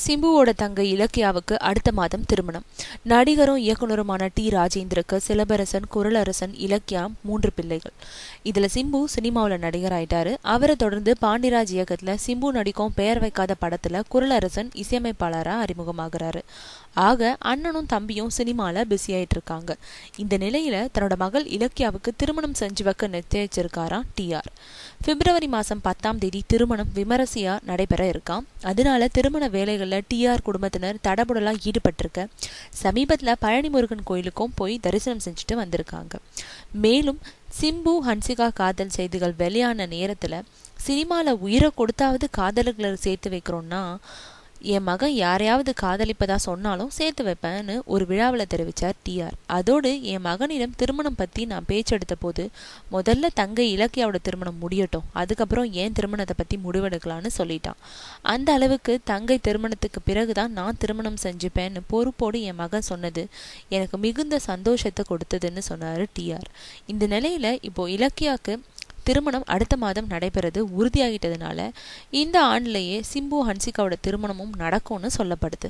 சிம்புவோட தங்கை இலக்கியாவுக்கு அடுத்த மாதம் திருமணம். நடிகரும் இயக்குனருமான டி. ராஜேந்திருக்கு சிலம்பரசன், குரலரசன், இலக்கியா 3 பிள்ளைகள். இதுல சிம்பு சினிமாவில் நடிகர் ஆயிட்டாரு. அவரை தொடர்ந்து பாண்டிராஜ் இயக்கத்துல சிம்பு நடிக்கும் பெயர் வைக்காத படத்துல குரலரசன் இசையமைப்பாளராக அறிமுகமாகிறாரு. ஆக அண்ணனும் தம்பியும் சினிமால பிஸி ஆயிட்டு இருக்காங்க. இந்த நிலையில தன்னோட மகள் இலக்கியாவுக்கு திருமணம் செஞ்சு வைக்க நிச்சயிச்சிருக்காராம் டிஆர். பிப்ரவரி மாசம் 10ஆம் தேதி திருமணம் விமரிசையா நடைபெற இருக்காம். அதனால திருமண வேலைகள்ல டிஆர் குடும்பத்தினர் தடபுடலா ஈடுபட்டிருக்க சமீபத்துல பழனி முருகன் கோயிலுக்கும் போய் தரிசனம் செஞ்சுட்டு வந்திருக்காங்க. மேலும் சிம்பு ஹன்சிகா காதல் செய்திகள் வெளியான நேரத்துல சினிமால உயிரை கொடுத்தாவது காதலர்களை சேர்த்து வைக்கிறோம்னா என் மகன் யாரையாவது காதலிப்பதா சொன்னாலும் சேர்த்து வைப்பேன்னு ஒரு விழாவில் தெரிவித்தார் டிஆர். அதோடு என் மகனிடம் திருமணம் பற்றி நான் பேச்செடுத்த போது முதல்ல தங்கை இலக்கியாவோட திருமணம் முடியட்டும், அதுக்கப்புறம் ஏன் திருமணத்தை பற்றி முடிவெடுக்கலான்னு சொல்லிட்டான். அந்த அளவுக்கு தங்கை திருமணத்துக்கு பிறகுதான் நான் திருமணம் செஞ்சுப்பேன்னு பொறுப்போடு என் மகன் சொன்னது எனக்கு மிகுந்த சந்தோஷத்தை கொடுத்ததுன்னு சொன்னார் டிஆர். இந்த நிலையில இப்போ இலக்கியாவுக்கு திருமணம் அடுத்த மாதம் நடைபெறது உறுதியாகிட்டதுனால இந்த ஆண்டிலேயே சிம்பு ஹன்சிகாவோட திருமணமும் நடக்கும்னு சொல்லப்படுது.